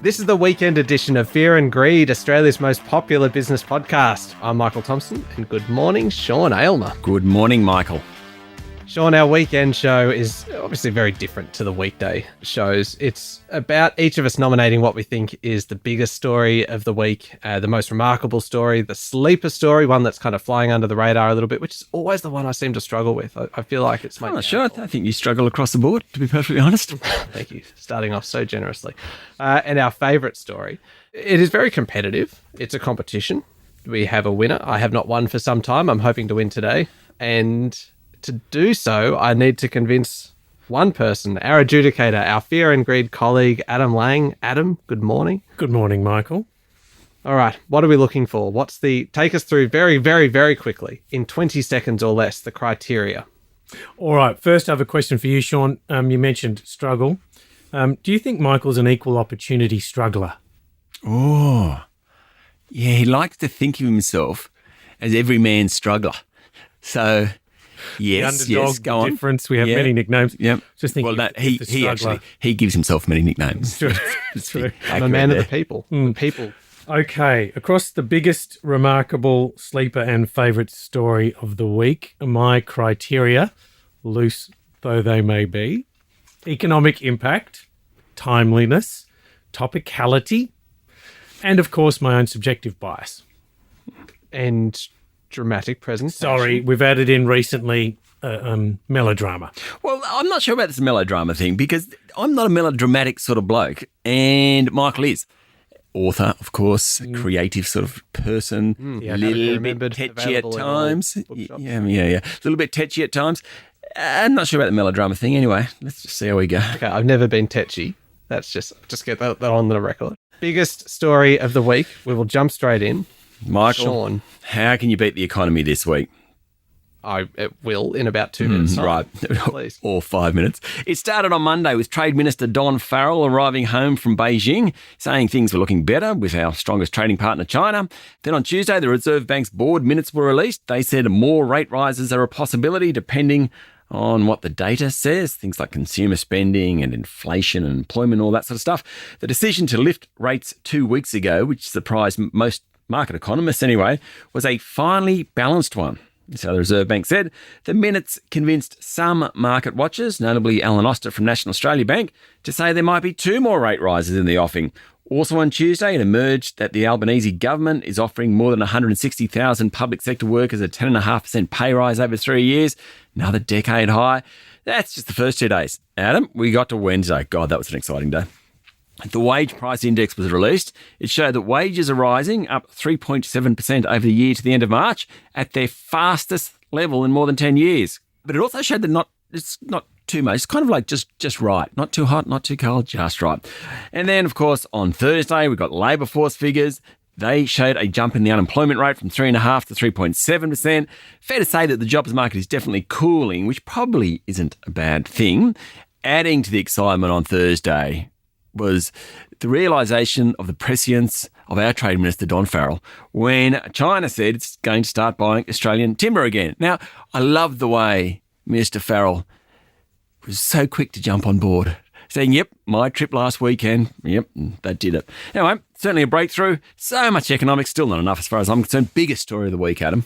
This is the weekend edition of Fear and Greed, Australia's most popular business podcast. I'm Michael Thompson, and good morning, Sean Aylmer. Good morning, Michael. Sean, our weekend show is obviously very different to the weekday shows. It's about each of us nominating what we think is the biggest story of the week, the most remarkable story, the sleeper story, one that's kind of flying under the radar a little bit, which is always the one I seem to struggle with. I feel like it's my... Oh, sure. I think you struggle across the board, to be perfectly honest. Thank you. Starting off so generously. And our favourite story. It is very competitive. It's a competition. We have a winner. I have not won for some time. I'm hoping to win today. And to do so, I need to convince one person, our adjudicator, our Fear and Greed colleague, Adam Lang. Adam, good morning. Good morning, Michael. All right, what are we looking for? Take us through very, very, very quickly, in 20 seconds or less, the criteria. All right, first I have a question for you, Sean. You mentioned struggle. Do you think Michael's an equal opportunity struggler? Oh, yeah, he likes to think of himself as every man's struggler. So... Yes, the underdog, go on. Difference. We have many nicknames. Yep. Just thinking. Well, no, he gives himself many nicknames. True. I'm a man of the people. The people. Okay. Across the biggest, remarkable, sleeper and favourite story of the week, my criteria, loose though they may be: economic impact, timeliness, topicality, and of course my own subjective bias. And dramatic presentation. Sorry, we've added in recently melodrama. Well, I'm not sure about this melodrama thing because I'm not a melodramatic sort of bloke, and Michael is. Author, of course, creative sort of person, a little bit tetchy at times. Yeah. A little bit tetchy at times. I'm not sure about the melodrama thing anyway. Let's just see how we go. Okay, I've never been tetchy. That's just get that on the record. Biggest story of the week. We will jump straight in. Michael, Sean, how can you beat the economy this week? It will in about 2 minutes. Right. Please. Or 5 minutes. It started on Monday with Trade Minister Don Farrell arriving home from Beijing, saying things were looking better with our strongest trading partner, China. Then on Tuesday, the Reserve Bank's board minutes were released. They said more rate rises are a possibility depending on what the data says, things like consumer spending and inflation and employment, all that sort of stuff. The decision to lift rates 2 weeks ago, which surprised most market economists anyway, was a finely balanced one. So the Reserve Bank said the minutes convinced some market watchers, notably Alan Oster from National Australia Bank, to say there might be 2 more rate rises in the offing. Also on Tuesday, it emerged that the Albanese government is offering more than 160,000 public sector workers a 10.5% pay rise over 3 years, another decade high. That's just the first 2 days. Adam, we got to Wednesday. God, that was an exciting day. The wage price index was released. It showed that wages are rising, up 3.7% over the year to the end of March, at their fastest level in more than 10 years. But it also showed that it's not too much. It's kind of like just right. Not too hot, not too cold, just right. And then, of course, on Thursday, we got labour force figures. They showed a jump in the unemployment rate from 3.5% to 3.7%. Fair to say that the jobs market is definitely cooling, which probably isn't a bad thing. Adding to the excitement on Thursday was the realisation of the prescience of our Trade Minister, Don Farrell, when China said it's going to start buying Australian timber again. Now, I love the way Minister Farrell was so quick to jump on board, saying, yep, my trip last weekend, yep, that did it. Anyway, certainly a breakthrough. So much economics, still not enough as far as I'm concerned. Biggest story of the week, Adam.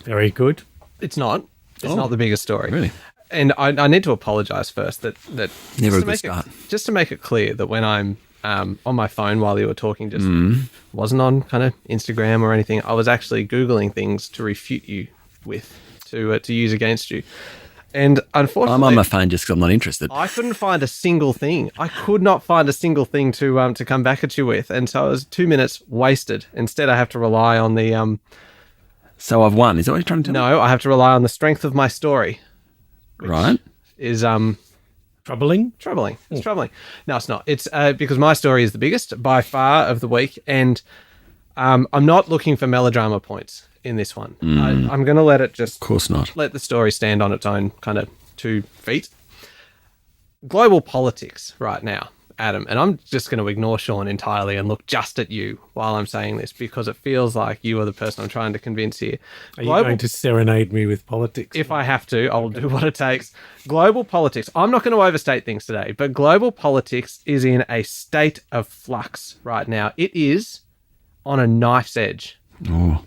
Very good. It's not. It's not the biggest story. Really? And I need to apologise first that never a good start. Just to make it clear that when I'm on my phone while you were talking, just wasn't on kind of Instagram or anything. I was actually Googling things to refute you with, to use against you. And unfortunately, I'm on my phone just because I'm not interested. I couldn't find a single thing. I could not find a single thing to come back at you with, and so it was 2 minutes wasted. Instead, I have to rely on the. So I've won. Is that what you're trying to tell me? No, I have to rely on the strength of my story. Right. Is troubling? Troubling. It's troubling. No, it's not. It's because my story is the biggest by far of the week, and I'm not looking for melodrama points in this one. I'm going to let it just... Of course not. Let the story stand on its own kind of 2 feet. Global politics right now. Adam, and I'm just going to ignore Sean entirely and look just at you while I'm saying this because it feels like you are the person I'm trying to convince here. Are you going to serenade me with politics? If I have to, I'll do what it takes. Global politics. I'm not going to overstate things today, but global politics is in a state of flux right now. It is on a knife's edge. Oh.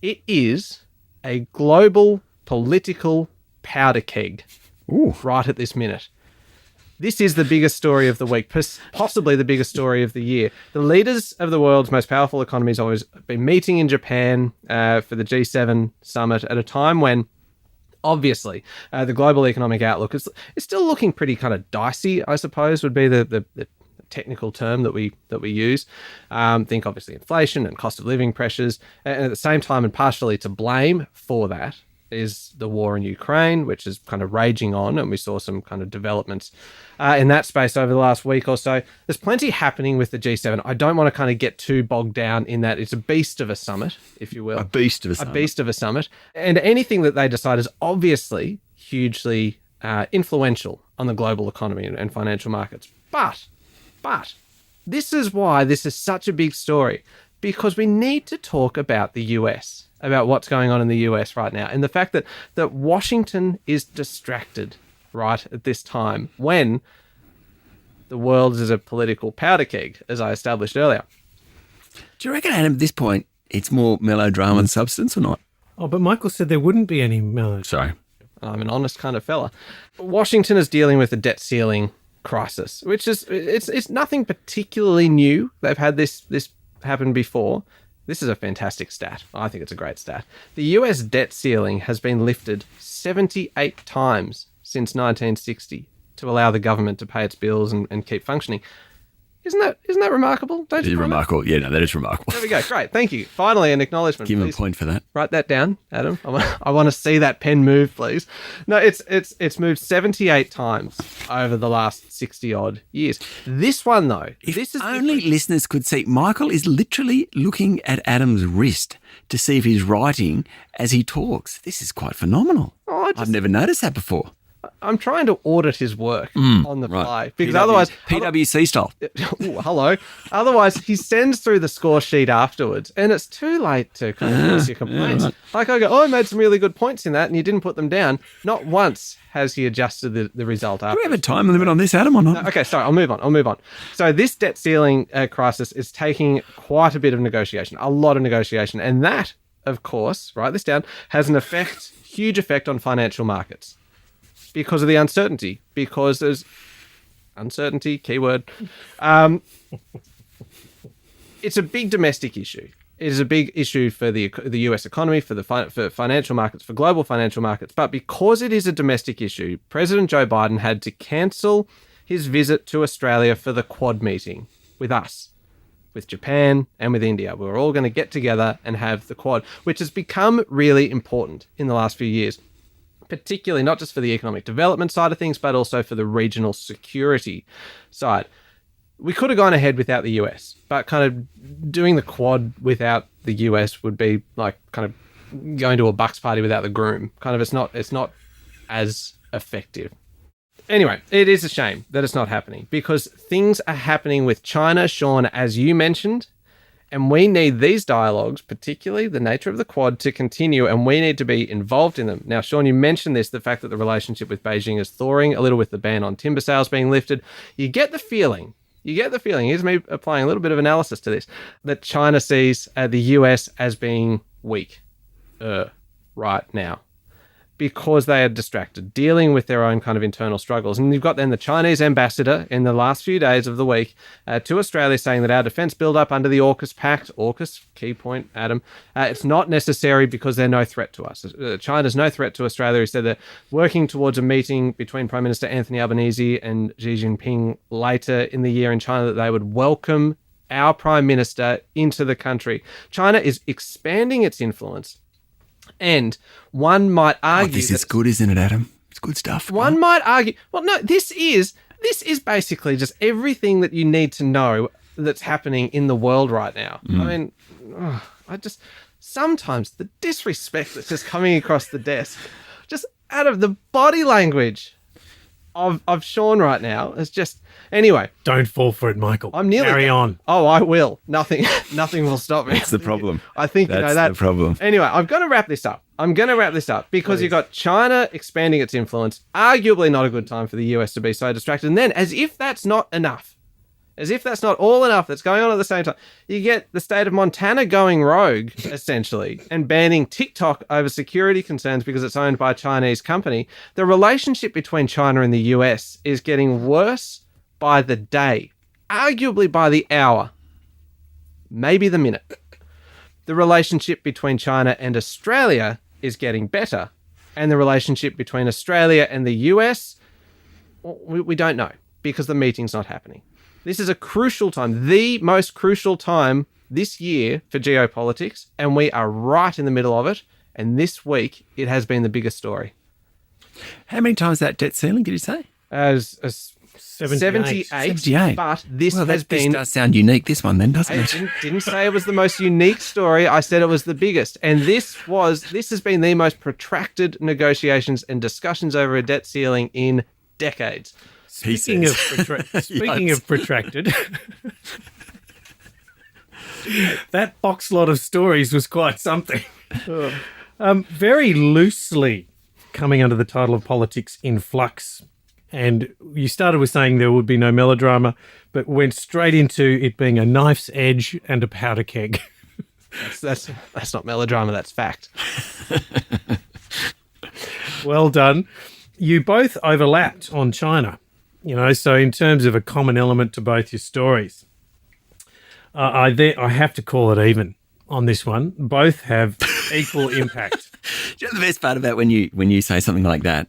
It is a global political powder keg right at this minute. This is the biggest story of the week, possibly the biggest story of the year. The leaders of the world's most powerful economies have always been meeting in Japan for the G7 summit at a time when, obviously, the global economic outlook is still looking pretty kind of dicey, I suppose, would be the technical term that we use. Think, obviously, inflation and cost of living pressures. And at the same time, and partially to blame for that, is the war in Ukraine, which is kind of raging on, and we saw some kind of developments in that space over the last week or so. There's plenty happening with the G7. I don't want to kind of get too bogged down in that. It's a beast of a summit, if you will. A beast of a summit. A beast of a summit. And anything that they decide is obviously hugely influential on the global economy and financial markets. But this is why this is such a big story, because we need to talk about the US, about what's going on in the US right now, and the fact that Washington is distracted right at this time when the world is a political powder keg, as I established earlier. Do you reckon, Adam, at this point, it's more melodrama than substance or not? Oh, but Michael said there wouldn't be any melodrama. Sorry. I'm an honest kind of fella. Washington is dealing with a debt ceiling crisis, which is it's nothing particularly new. They've had this happen before. This is a fantastic stat. I think it's a great stat. The US debt ceiling has been lifted 78 times since 1960 to allow the government to pay its bills and keep functioning. Isn't that remarkable? Don't you? It is remarkable. Yeah, no, that is remarkable. There we go. Great. Thank you. Finally, an acknowledgement. Give him please. a point for that. Write that down, Adam. I want to see that pen move, please. No, it's moved 78 times over the last 60 odd years. This one though, If only listeners could see, Michael is literally looking at Adam's wrist to see if he's writing as he talks. This is quite phenomenal. I've never noticed that before. I'm trying to audit his work on the fly because otherwise PwC style. Ooh, hello. Otherwise, he sends through the score sheet afterwards, and it's too late to kind of voice your complaints. Right. Like I go, I made some really good points in that, and you didn't put them down. Not once has he adjusted the result after. Do we have a time limit on this, Adam, or not? Okay, sorry, I'll move on. So this debt ceiling crisis is taking quite a bit of negotiation, a lot of negotiation, and that, of course, write this down, has an huge effect on financial markets. Because of the uncertainty, because there's uncertainty, keyword. It's a big domestic issue. It is a big issue for the US economy, for financial markets, for global financial markets. But because it is a domestic issue, President Joe Biden had to cancel his visit to Australia for the Quad meeting with us, with Japan and with India. We were all going to get together and have the Quad, which has become really important in the last few years. Particularly not just for the economic development side of things, but also for the regional security side. We could have gone ahead without the US, but kind of doing the Quad without the US would be like kind of going to a bucks party without the groom. Kind of, it's not as effective. Anyway, it is a shame that it's not happening because things are happening with China, Sean, as you mentioned. And we need these dialogues, particularly the nature of the Quad, to continue, and we need to be involved in them. Now, Sean, you mentioned this, the fact that the relationship with Beijing is thawing a little with the ban on timber sales being lifted. You get the feeling, here's me applying a little bit of analysis to this, that China sees the US as being weak right now because they are distracted, dealing with their own kind of internal struggles. And you've got then the Chinese ambassador in the last few days of the week to Australia saying that our defence build-up under the AUKUS Pact, AUKUS, key point, Adam, it's not necessary because they're no threat to us. China's no threat to Australia. He said they're working towards a meeting between Prime Minister Anthony Albanese and Xi Jinping later in the year in China that they would welcome our Prime Minister into the country. China is expanding its influence. And one might argue... this is good, isn't it, Adam? It's good stuff. One might argue... Well, no, this is basically just everything that you need to know that's happening in the world right now. I mean, sometimes the disrespect that's just coming across the desk, just out of the body language of Sean right now is just... Anyway, Don't fall for it, Michael. I'm nearly... Carry on. Oh, I will. Nothing will stop me. That's the problem. I think you know that. That's the problem. Anyway, I'm going to wrap this up because you've got China expanding its influence. Arguably not a good time for the US to be so distracted. And then, as if that's not enough, as if that's not all enough that's going on at the same time, you get the state of Montana going rogue, essentially, and banning TikTok over security concerns because it's owned by a Chinese company. The relationship between China and the US is getting worse by the day, arguably by the hour, maybe the minute. The relationship between China and Australia is getting better, and the relationship between Australia and the US, we don't know because the meeting's not happening. This is a crucial time, the most crucial time this year for geopolitics, and we are right in the middle of it. And this week, it has been the biggest story. How many times that debt ceiling did you say? As 78. 78. But this Well, has this been... does sound unique, this one then, doesn't I it? didn't say it was the most unique story. I said it was the biggest. And this has been the most protracted negotiations and discussions over a debt ceiling in decades. Speaking of protracted, that box lot of stories was quite something. Very loosely coming under the title of Politics in Flux. And you started with saying there would be no melodrama, but went straight into it being a knife's edge and a powder keg. That's not melodrama, that's fact. Well done. You both overlapped on China, so in terms of a common element to both your stories, I have to call it even on this one. Both have equal impact. Do you know the best part about when you say something like that?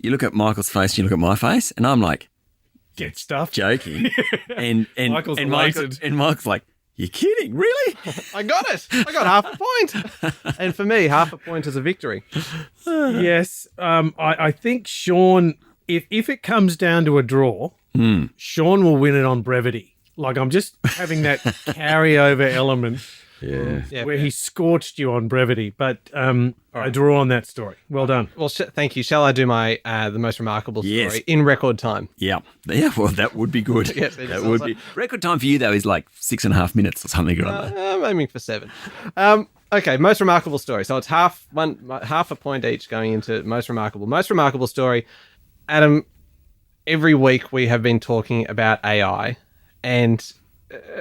You look at Michael's face, you look at my face, and I'm like, Get stuff. joking. and Michael's elated. Michael's like, you're kidding, really? I got it. I got half a point. And for me, half a point is a victory. Yes. I think Sean, if it comes down to a draw, Sean will win it on brevity. Like, I'm just having that carryover element Yeah. where he scorched you on brevity. But I draw on that story. Well done. Well, thank you. Shall I do my the most remarkable story Yes. in record time? Yeah. Yeah, well, that would be good. Yes, it that is would also. be. Record time for you, though, is like 6.5 minutes or something or other. I'm aiming for 7. Okay, most remarkable story. So it's half a point each going into most remarkable. Most remarkable story. Adam, every week we have been talking about AI, and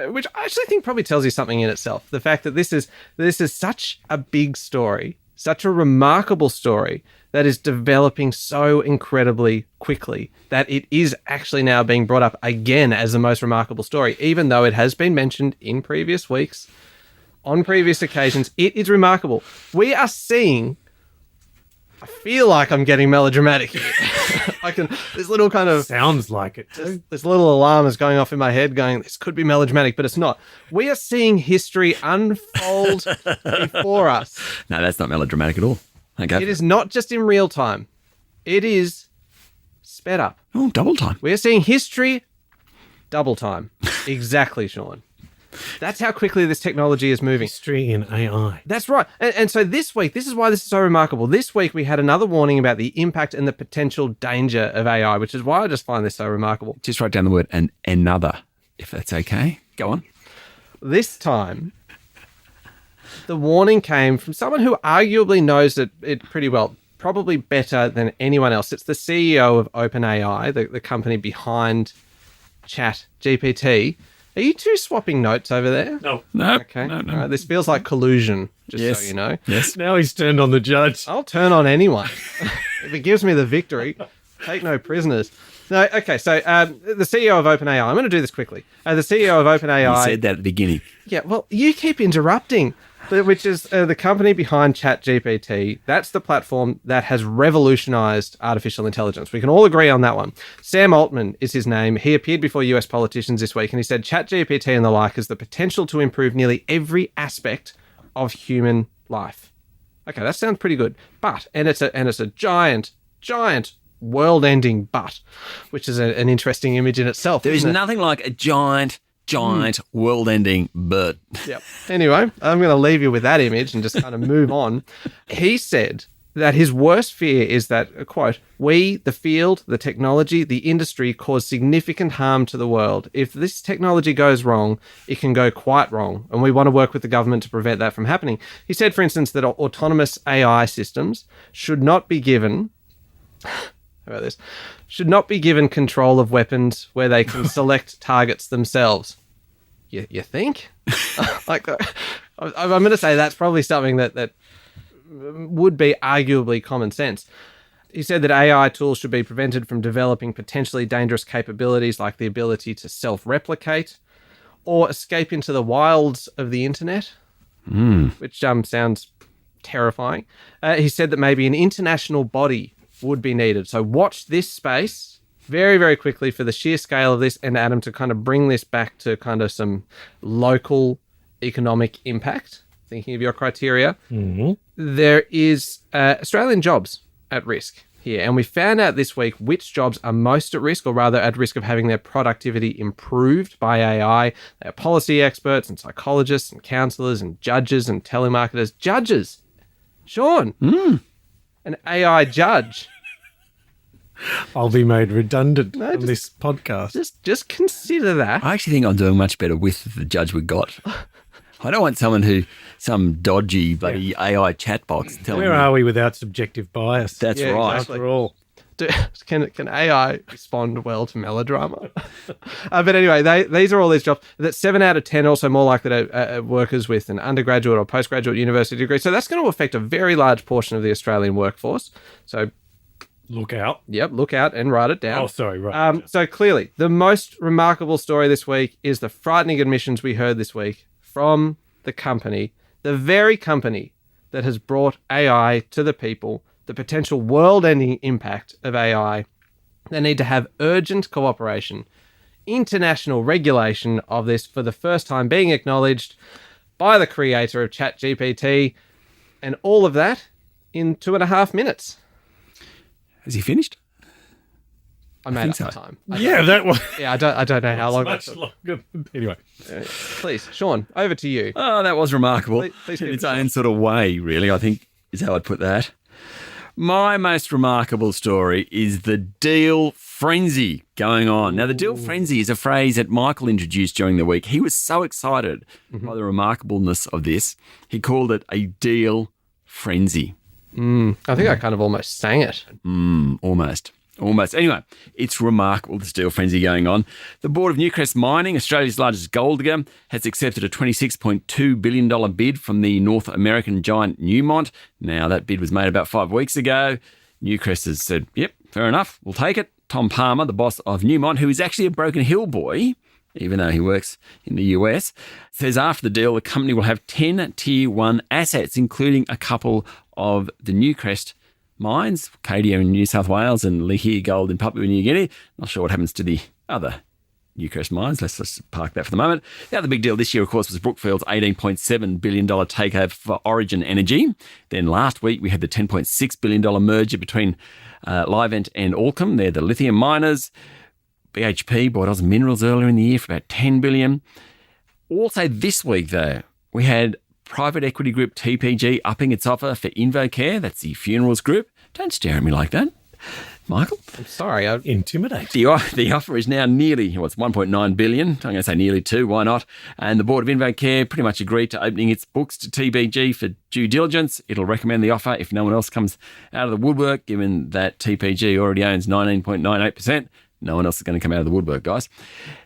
which I actually think probably tells you something in itself. The fact that this is such a big story, such a remarkable story that is developing so incredibly quickly that it is actually now being brought up again as the most remarkable story, even though it has been mentioned in previous weeks, on previous occasions. It is remarkable. We are seeing... I feel like I'm getting melodramatic here. This little kind of... Sounds like it too. This little alarm is going off in my head going, this could be melodramatic, but it's not. We are seeing history unfold before us. No, that's not melodramatic at all. Okay. It is not just in real time. It is sped up. Oh, double time. We are seeing history double time. Exactly, Sean. That's how quickly this technology is moving. History in AI. That's right. And so this week, this is why this is so remarkable. This week, we had another warning about the impact and the potential danger of AI, which is why I just find this so remarkable. Just write down the word another, if that's okay. Go on. This time, the warning came from someone who arguably knows it pretty well, probably better than anyone else. It's the CEO of OpenAI, the company behind ChatGPT. Are you two swapping notes over there? No. Okay. No. All right. This feels like collusion, just Yes. so you know. Yes. Now he's turned on the judge. I'll turn on anyone. If it gives me the victory, take no prisoners. No, okay, so the CEO of OpenAI, I'm going to do this quickly. The CEO of OpenAI... You said that at the beginning. Yeah, well, you keep interrupting. Which is the company behind ChatGPT. That's the platform that has revolutionized artificial intelligence. We can all agree on that one. Sam Altman is his name. He appeared before US politicians this week, and he said ChatGPT and the like has the potential to improve nearly every of human life. Okay, that sounds pretty good. But, and it's a giant world-ending but, which is an interesting image in itself. There is isn't it? nothing like a giant world-ending bird. Yep. Anyway, I'm going to leave you with that image and just kind of move on. He said that his worst fear is that, quote, we, the field, the technology, the industry cause significant harm to the world. If this technology goes wrong, it can go quite wrong. And we want to work with the government to prevent that from happening. He said, for instance, that autonomous AI systems should not be given... How about this? Should not be given control of weapons where they can select targets themselves. You think? I'm going to say that's probably something that would be arguably common sense. He said that AI tools should be prevented from developing potentially dangerous capabilities like the ability to self-replicate or escape into the wilds of the internet, which sounds terrifying. He said that maybe an international body would be needed. So watch this space very, very quickly for the sheer scale of this, and Adam, to kind of bring this back to kind of some local economic impact, thinking of your criteria. Mm-hmm. There is Australian jobs at risk here. And we found out this week which jobs are most at risk, or rather at risk of having their productivity improved by AI. They are policy experts and psychologists and counsellors and judges and telemarketers. Judges! Sean! An AI judge. I'll be made redundant on this podcast. Just consider that. I actually think I'm doing much better with the judge we got. I don't want some dodgy bloody AI chatbox telling me. Where are we without subjective bias? That's right. Exactly. After all. Can AI respond well to melodrama? But anyway, these are all these jobs. That 7 out of 10 also more likely to workers with an undergraduate or postgraduate university degree. So that's going to affect a very large portion of the Australian workforce. So look out. Yep, look out and write it down. Oh, sorry, right. So clearly, the most remarkable story this week is the frightening admissions we heard this week from the company, the very company that has brought AI to the people, the potential world-ending impact of AI. They need to have urgent cooperation, international regulation of this for the first time being acknowledged by the creator of ChatGPT, and all of that in 2.5 minutes. Has he finished? I made up time. That was... Yeah, I don't know how long much that's... longer. Anyway. Please, Sean, over to you. Oh, that was remarkable. Please in its own sort of way, really, I think is how I'd put that. My most remarkable story is the deal frenzy going on. Now, the deal frenzy is a phrase that Michael introduced during the week. He was so excited by the remarkableness of this, he called it a deal frenzy. I think I kind of almost sang it. Almost. Anyway, it's remarkable, this deal frenzy going on. The board of Newcrest Mining, Australia's largest gold digger, has accepted a $26.2 billion bid from the North American giant Newmont. Now, that bid was made about 5 weeks ago. Newcrest has said, yep, fair enough, we'll take it. Tom Palmer, the boss of Newmont, who is actually a Broken Hill boy, even though he works in the US, says after the deal, the company will have 10 Tier 1 assets, including a couple of the Newcrest mines, Cadia in New South Wales and Lihir Gold in Papua New Guinea. Not sure what happens to the other Newcrest mines. Let's just park that for the moment. The other big deal this year, of course, was Brookfield's $18.7 billion takeover for Origin Energy. Then last week, we had the $10.6 billion merger between Livent and Allkem. They're the lithium miners. BHP bought Oz Minerals earlier in the year for about $10 billion. Also this week, though, we had private equity group TPG upping its offer for InvoCare. That's the funerals group. Don't stare at me like that, Michael. I'm sorry. Intimidate. The offer is now nearly, it's $1.9 billion. I'm going to say nearly 2, why not? And the board of InvoCare pretty much agreed to opening its books to TPG for due diligence. It'll recommend the offer if no one else comes out of the woodwork, given that TPG already owns 19.98%. No one else is going to come out of the woodwork, guys.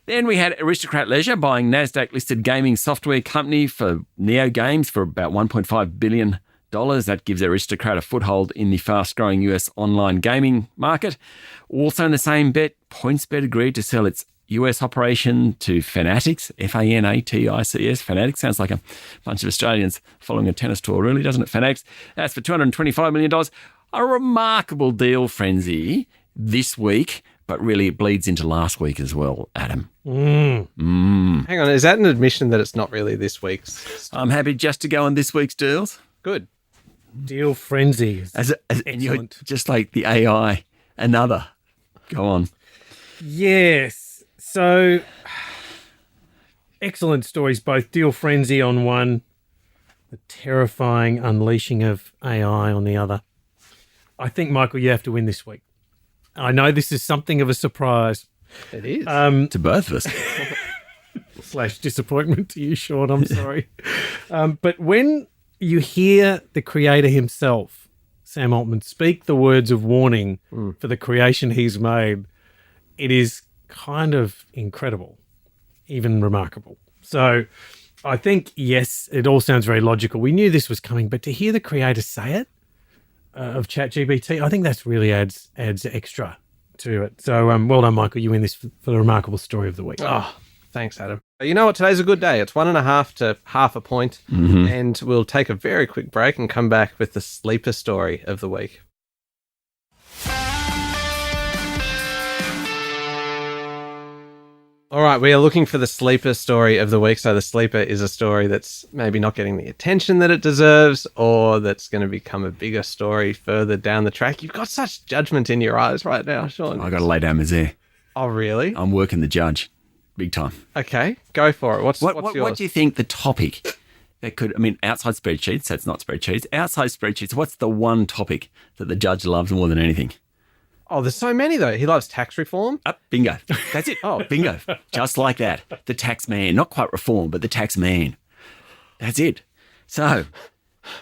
Then we had Aristocrat Leisure buying NASDAQ-listed gaming software company for Neo Games for about $1.5 billion. That gives Aristocrat a foothold in the fast-growing US online gaming market. Also in the same bet, PointsBet agreed to sell its US operation to Fanatics, Fanatics. Fanatics sounds like a bunch of Australians following a tennis tour, really, doesn't it? Fanatics. That's for $225 million. A remarkable deal frenzy this week, but really it bleeds into last week as well, Adam. Hang on, is that an admission that it's not really this week's? I'm happy just to go on this week's deals. Good. Deal frenzy. And you're just like the AI, another. Go on. Yes. So, excellent stories, both deal frenzy on one, the terrifying unleashing of AI on the other. I think, Michael, you have to win this week. I know this is something of a surprise. It is. To both of us. / disappointment to you, Sean. I'm sorry. But when you hear the creator himself, Sam Altman, speak the words of warning for the creation he's made, it is kind of incredible, even remarkable. So I think, yes, it all sounds very logical. We knew this was coming, but to hear the creator say it of ChatGPT, I think that really adds extra to it. So well done, Michael. You win this for the remarkable story of the week. Oh, thanks, Adam. You know what? Today's a good day. It's 1.5 to half a point. And we'll take a very quick break and come back with the sleeper story of the week. All right, we are looking for the sleeper story of the week. So the sleeper is a story that's maybe not getting the attention that it deserves, or that's going to become a bigger story further down the track. You've got such judgment in your eyes right now, Sean. I got to lay down Misère. Oh, really? I'm working the judge. Big time. Okay, go for it. What's yours? What do you think the topic that could, outside spreadsheets, that's not spreadsheets, outside spreadsheets, what's the one topic that the judge loves more than anything? Oh, there's so many, though. He loves tax reform. Bingo. That's it. Oh, bingo. Just like that. The tax man. Not quite reform, but the tax man. That's it. So,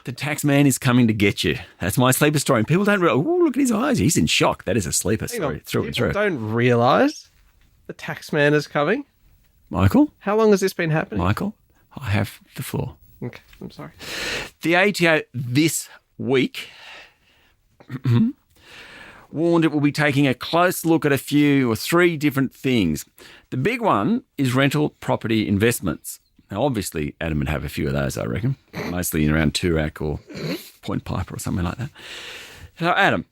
the tax man is coming to get you. That's my sleeper story. And people don't realize, oh, look at his eyes. He's in shock. That is a sleeper story through and through. Don't realise the tax man is coming. Michael? How long has this been happening? Michael, I have the floor. Okay, I'm sorry. The ATO this week warned it will be taking a close look at a few or three different things. The big one is rental property investments. Now, obviously, Adam would have a few of those, I reckon, mostly in around Toorak or Point Piper or something like that. So, Adam,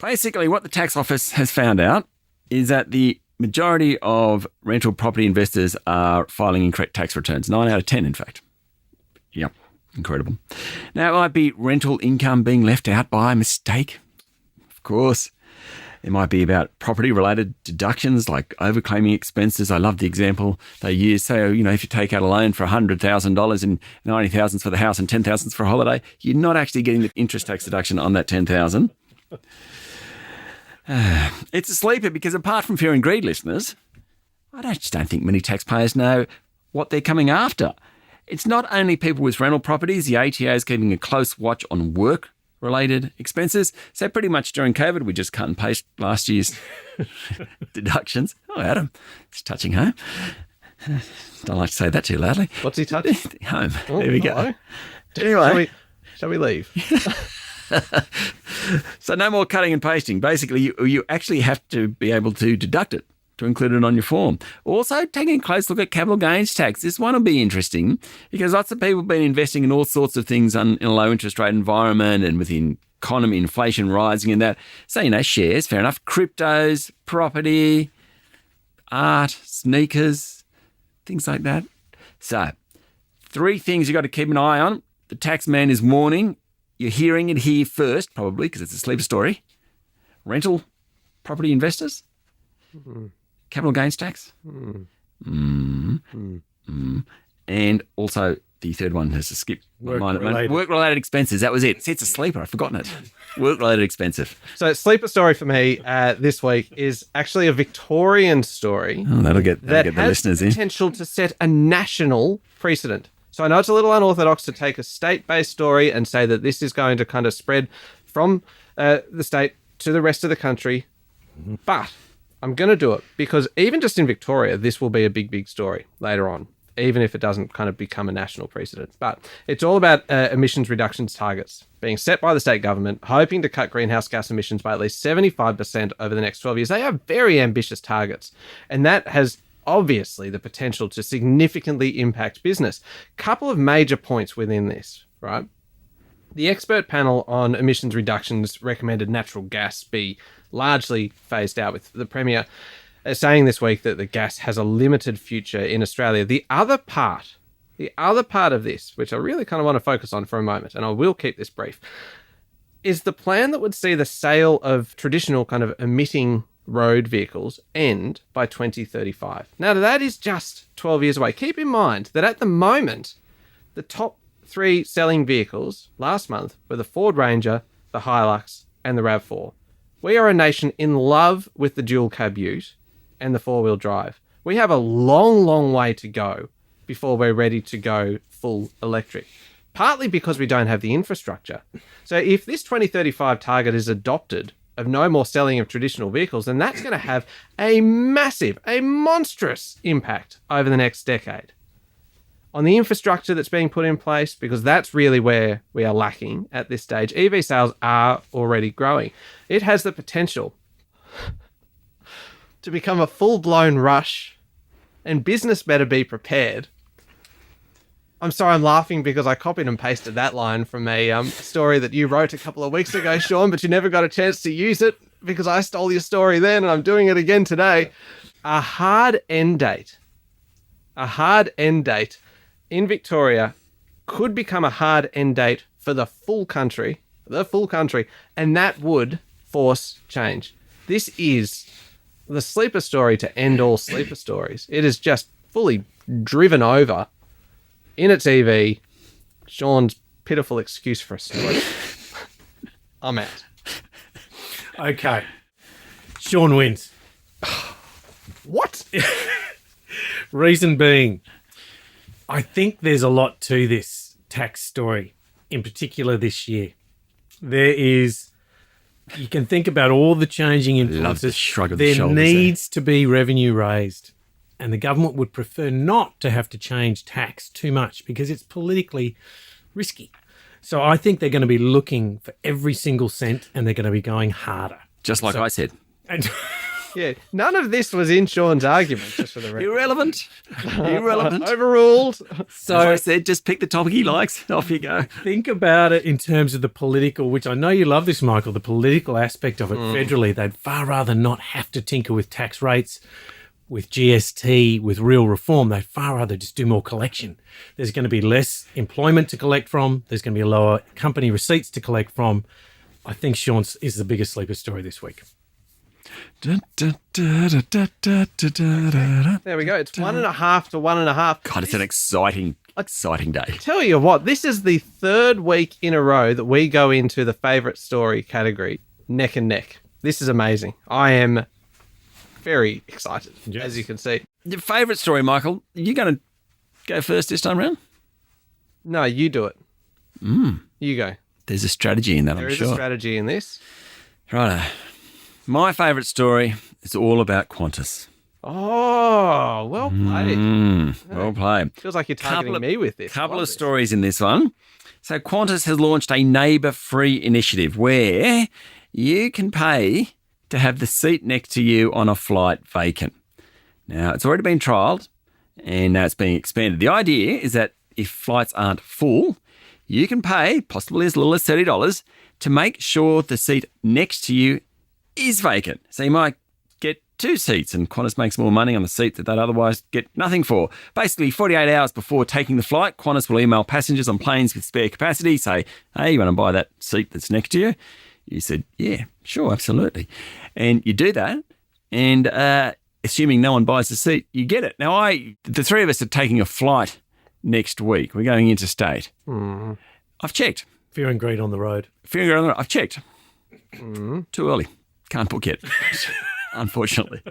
basically what the tax office has found out is that the majority of rental property investors are filing incorrect tax returns, 9 out of 10, in fact. Yep, incredible. Now, it might be rental income being left out by mistake. Of course, it might be about property-related deductions like overclaiming expenses. I love the example they use. So, if you take out a loan for $100,000 and $90,000 for the house and $10,000 for a holiday, you're not actually getting the interest tax deduction on that $10,000. It's a sleeper because apart from fear and greed, listeners, I just don't think many taxpayers know what they're coming after. It's not only people with rental properties. The ATO is keeping a close watch on work-related expenses. So pretty much during COVID, we just cut and paste last year's deductions. Oh, Adam, it's touching home. Don't like to say that too loudly. What's he touching? Home. Oh, there we hello. go. Anyway. Shall we leave? So no more cutting and pasting. Basically, you actually have to be able to deduct it to include it on your form. Also, taking a close look at capital gains tax. This one will be interesting because lots of people have been investing in all sorts of things in a low interest rate environment and with the economy, inflation rising and that. So, shares, fair enough. Cryptos, property, art, sneakers, things like that. So, 3 things you've got to keep an eye on. The tax man is warning. You're hearing it here first, probably, because it's a sleeper story. Rental property investors. Capital gains tax. And also the third one has to skip. Work-related expenses. That was it. See, it's a sleeper. I've forgotten it. Work-related expensive. So sleeper story for me this week is actually a Victorian story. Oh, that'll get the listeners in. That has potential to set a national precedent. So I know it's a little unorthodox to take a state-based story and say that this is going to kind of spread from the state to the rest of the country. But I'm going to do it because even just in Victoria, this will be a big, big story later on, even if it doesn't kind of become a national precedent. But it's all about emissions reductions targets being set by the state government, hoping to cut greenhouse gas emissions by at least 75% over the next 12 years. They are very ambitious targets. And that has obviously the potential to significantly impact business. Couple of major points within this, right? The expert panel on emissions reductions recommended natural gas be largely phased out, with the Premier saying this week that the gas has a limited future in Australia. The other part of this, which I really kind of want to focus on for a moment, and I will keep this brief, is the plan that would see the sale of traditional kind of emitting road vehicles end by 2035. Now, that is just 12 years away. Keep in mind that at the moment, the top 3 selling vehicles last month were the Ford Ranger, the Hilux, and the RAV4. We are a nation in love with the dual cab ute and the four-wheel drive. We have a long, long way to go before we're ready to go full electric, partly because we don't have the infrastructure. So if this 2035 target is adopted of no more selling of traditional vehicles, then that's going to have a massive, a monstrous impact over the next decade on the infrastructure that's being put in place, because that's really where we are lacking at this stage. EV sales are already growing. It has the potential to become a full-blown rush, and business better be prepared. I'm sorry, I'm laughing because I copied and pasted that line from a story that you wrote a couple of weeks ago, Sean, but you never got a chance to use it because I stole your story then, and I'm doing it again today. A hard end date in Victoria could become a hard end date for the full country, and that would force change. This is the sleeper story to end all sleeper stories. It is just fully driven over in its EV. Sean's pitiful excuse for a story. I'm out. Okay. Sean wins. What? Reason being, I think there's a lot to this tax story, in particular this year. There is, you can think about all the changing influences. Love the shrug of the there shoulders needs to be revenue raised, and the government would prefer not to have to change tax too much because it's politically risky. So I think they're going to be looking for every single cent, and they're going to be going harder. Just like I said. And Yeah, none of this was in Sean's argument, just for the record. Irrelevant. Overruled. So I said, just pick the topic he likes. Off you go. think about it in terms of the political, which I know you love this, Michael, the political aspect of it federally. They'd far rather not have to tinker with tax rates, with GST, with real reform. They'd far rather just do more collection. There's going to be less employment to collect from. There's going to be lower company receipts to collect from. I think Sean's is the biggest sleeper story this week. There we go. It's 1.5 to 1.5. God, it's an exciting day. Tell you what, this is the third week in a row that we go into the favourite story category, neck and neck. This is amazing. I am very excited, as you can see. Your favourite story, Michael? Are you going to go first this time round? No, you do it. You go. There's a strategy in that, There I'm is sure. a strategy in this. Righto. My favourite story is all about Qantas. Oh, well played. Well played. Feels like you're targeting me with this. Couple of stories in this one. So Qantas has launched a neighbour-free initiative where you can pay to have the seat next to you on a flight vacant. Now, it's already been trialled and now it's being expanded. The idea is that if flights aren't full, you can pay, possibly as little as $30, to make sure the seat next to you is vacant. So you might get 2 seats and Qantas makes more money on the seat that they'd otherwise get nothing for. Basically, 48 hours before taking the flight, Qantas will email passengers on planes with spare capacity, say, hey, you want to buy that seat that's next to you? You said, yeah, sure, absolutely. And you do that, and assuming no one buys the seat, you get it. Now, the three of us are taking a flight next week. We're going interstate. I've checked. Fear and greed on the road. I've checked. Too early. Can't book yet, unfortunately.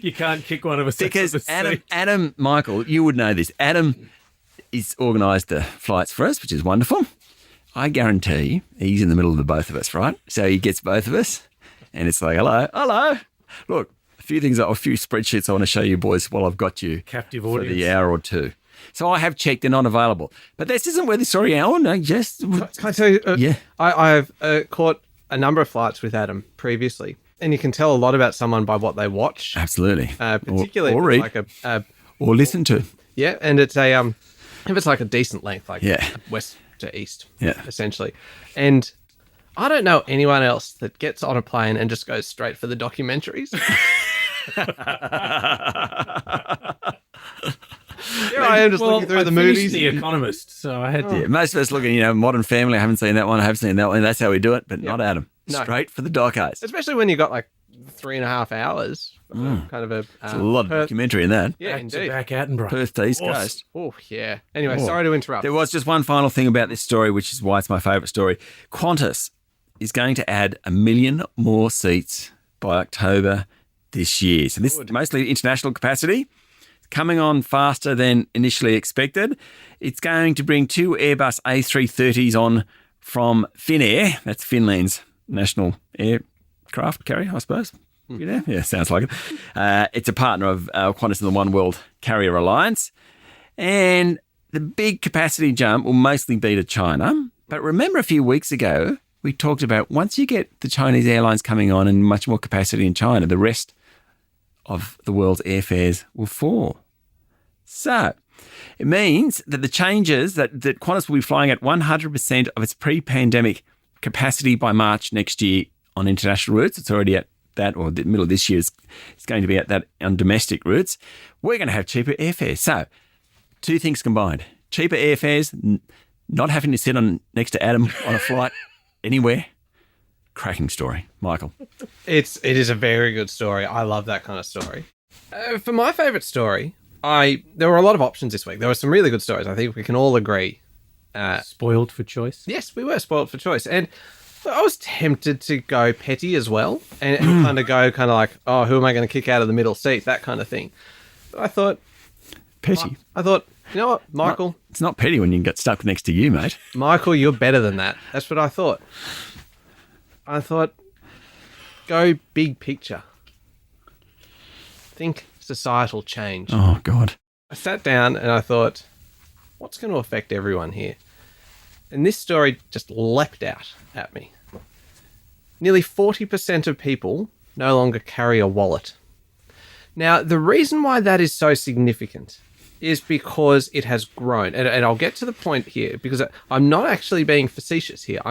You can't kick one of us Because out of the seat. Adam, Michael, you would know this. Adam is organised the flights for us, which is wonderful. I guarantee he's in the middle of the both of us, right? So he gets both of us, and it's like, hello. Look, a few spreadsheets I want to show you boys while I've got you Captive for audience. the hour or two. So I have checked, they're not available. But this isn't where the story, Alan. No, just Can I tell you? Yeah. I've caught a number of flights with Adam previously, and you can tell a lot about someone by what they watch. absolutely, Particularly or if read, it's like a or listen to. yeah, and it's a if it's like a decent length, like Yeah. west to east, Yeah. essentially. And I don't know anyone else that gets on a plane and just goes straight for the documentaries. Here I am just looking through I the finished movies. The Economist, so I had to. Yeah, most of us looking, Modern Family. I haven't seen that one. I have seen that one. That's how we do it, but not Adam. No. Straight for the docos. Especially when you got like 3.5 hours. Kind of a A lot of documentary in that. yeah, Back indeed. to back Attenborough. Perth to East Awesome. Coast. Oh, yeah. Anyway, sorry to interrupt. There was just one final thing about this story, which is why it's my favourite story. Qantas is going to add 1 million more seats by October this year. So this is mostly international capacity. It's coming on faster than initially expected. It's going to bring 2 Airbus A330s on from Finnair. That's Finland's national aircraft carrier, I suppose. Yeah, sounds like it. It's a partner of Qantas and the One World Carrier Alliance. And the big capacity jump will mostly be to China. But remember a few weeks ago, we talked about once you get the Chinese airlines coming on and much more capacity in China, the rest of the world's airfares will fall. So it means that the changes that Qantas will be flying at 100% of its pre-pandemic capacity by March next year on international routes. It's already at that, or the middle of this year, it's going to be at that on domestic routes. We're going to have cheaper airfares. So 2 things combined. Cheaper airfares, not having to sit next to Adam on a flight anywhere. Cracking story. Michael. It is a very good story. I love that kind of story. For my favourite story, there were a lot of options this week. There were some really good stories. I think we can all agree. Spoiled for choice? Yes, we were spoiled for choice. And I was tempted to go petty as well and kind of like, oh, who am I going to kick out of the middle seat? That kind of thing. But I thought... Petty? I thought, you know what, Michael? It's not petty when you can get stuck next to you, mate. Michael, you're better than that. That's what I thought. I thought, go big picture. Think societal change. Oh, God. I sat down and I thought, what's going to affect everyone here? And this story just leapt out at me. Nearly 40% of people no longer carry a wallet. Now, the reason why that is so significant is because it has grown. And I'll get to the point here because I'm not actually being facetious here.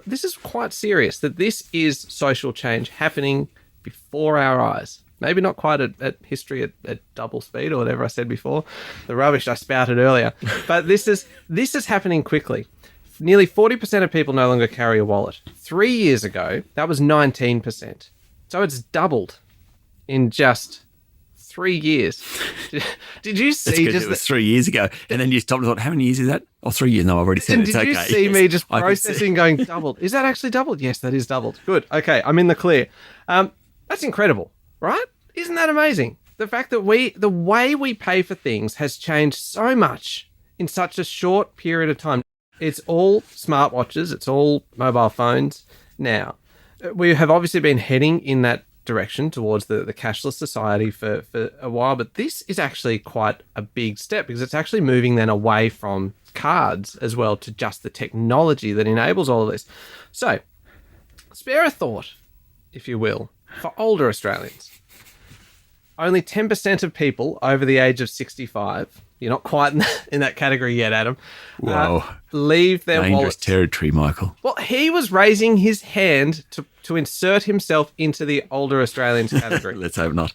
This is quite serious, that this is social change happening before our eyes. Maybe not quite at history at double speed or whatever I said before, the rubbish I spouted earlier. But this is happening quickly. Nearly 40% of people no longer carry a wallet. 3 years ago, that was 19%. So it's doubled in just 3 years. Did you see? It was 3 years ago, and then you stopped and thought, how many years is that? Oh, 3 years. No, I've already said and it. Did you see me just processing, going doubled? Is that actually doubled? Yes, that is doubled. Good. Okay, I'm in the clear. That's incredible, right? Isn't that amazing? The fact that the way we pay for things has changed so much in such a short period of time. It's all smartwatches. It's all mobile phones now. We have obviously been heading in that direction towards the cashless society for a while, but this is actually quite a big step because it's actually moving then away from cards as well to just the technology that enables all of this. So, spare a thought, if you will, for older Australians. Only 10% of people over the age of 65, you're not quite in that category yet, Adam, Whoa. Leave their Dangerous wallets. territory, Michael. Well, he was raising his hand to insert himself into the older Australians category. Let's hope not.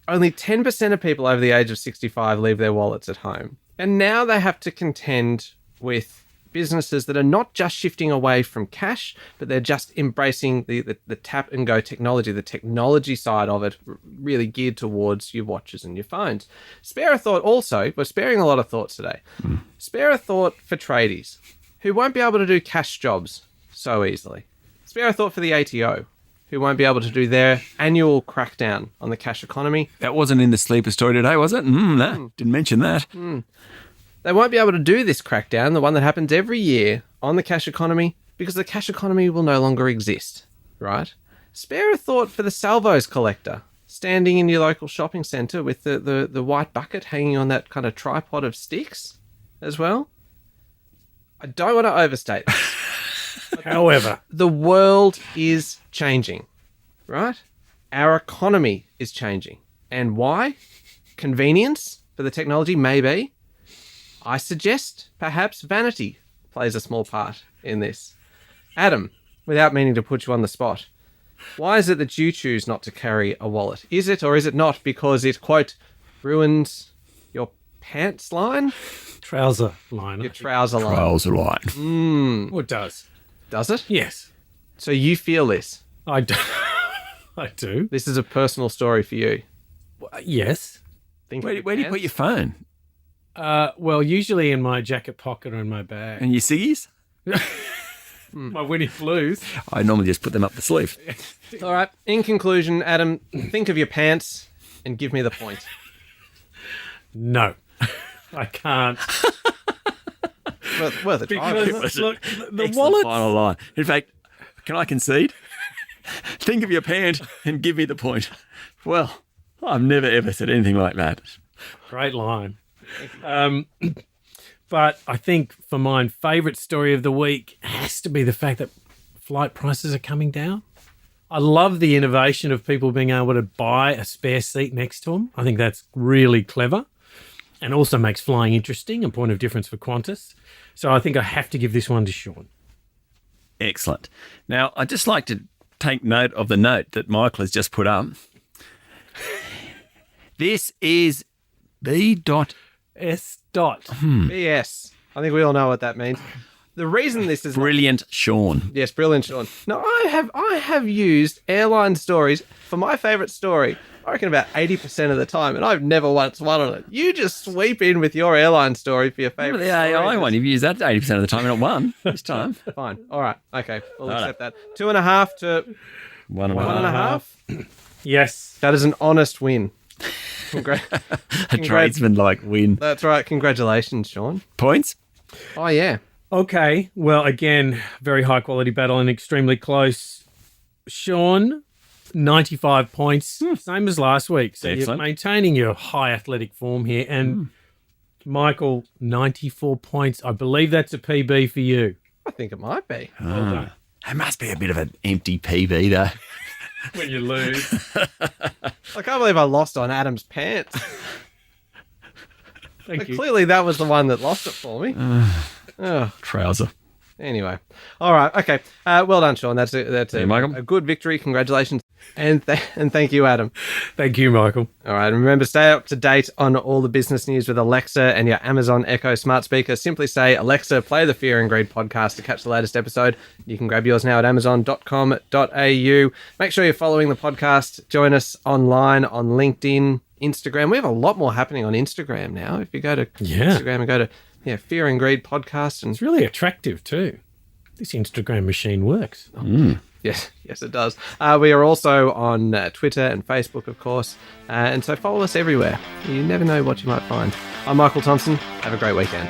Only 10% of people over the age of 65 leave their wallets at home. And now they have to contend with businesses that are not just shifting away from cash, but they're just embracing the tap and go technology, the technology side of it, really geared towards your watches and your phones. Spare a thought also, we're sparing a lot of thoughts today. Spare a thought for tradies who won't be able to do cash jobs so easily. Spare a thought for the ATO who won't be able to do their annual crackdown on the cash economy. That wasn't in the sleeper story today, was it? No, didn't mention that. They won't be able to do this crackdown, the one that happens every year on the cash economy, because the cash economy will no longer exist, right? Spare a thought for the salvos collector standing in your local shopping centre with the white bucket hanging on that kind of tripod of sticks as well. I don't want to overstate this. However, The world is changing, right? Our economy is changing. And why? Convenience for the technology, maybe. I suggest perhaps vanity plays a small part in this. Adam, without meaning to put you on the spot, why is it that you choose not to carry a wallet? Is it or is it not because it, quote, ruins your pants line? trouser line. Your trouser line. Trials are right. Well, it does. Does it? Yes, So you feel this. I do. I do. This is a personal story for you. Yes. Think Where of do you put your phone? Well, usually in my jacket pocket or in my bag. And your ciggies? my winning blues. I normally just put them up the sleeve. All right. In conclusion, Adam, think of your pants and give me the point. No, I can't. Worth a try. Because, look, the Excellent wallet. final line. In fact, can I concede? Think of your pant and give me the point. Well, I've never ever said anything like that. Great line. But I think for mine, favourite story of the week has to be the fact that flight prices are coming down. I love the innovation of people being able to buy a spare seat next to them. I think that's really clever and also makes flying interesting, a point of difference for Qantas. So I think I have to give this one to Sean. Excellent. Now, I'd just like to take note of the note that Michael has just put up. This is B. S. Dot. BS. I think we all know what that means. The reason this is Brilliant Sean. yes, brilliant, Sean. No, I have used airline stories for my favourite story. I reckon about 80% of the time, and I've never once won on it. You just sweep in with your airline story for your favourite The AI story. one, you've used that 80% of the time, not one this time. Fine. All right. Okay. We'll All accept that. 2.5 to One and a one and a half. half. Yes. That is an honest win. A tradesman-like win. That's right. Congratulations, Sean. Points? Oh, yeah. Okay. Well, again, very high quality battle and extremely close. Sean, 95 points, same as last week. So Excellent. you're maintaining your high athletic form here. And Michael, 94 points. I believe that's a PB for you. I think it might be. Well done. It must be a bit of an empty PB, though. When you lose. I can't believe I lost on Adam's pants. Thank you. Clearly, that was the one that lost it for me. Oh. Trouser. Anyway, all right, okay. Well done, Sean. That's you, Michael. a good victory. Congratulations, and thank you, Adam. Thank you, Michael. All right, and remember, stay up to date on all the business news with Alexa and your Amazon Echo smart speaker. Simply say, Alexa, play the Fear and Greed podcast to catch the latest episode. You can grab yours now at amazon.com.au. Make sure you're following the podcast. Join us online on LinkedIn, Instagram. We have a lot more happening on Instagram now. If you go to Instagram and go to Fear and Greed podcast, and It's really attractive too. This Instagram machine works. yes, it does. We are also on Twitter and Facebook, of course, and so follow us everywhere. You never know what you might find. I'm Michael Thompson. Have a great weekend.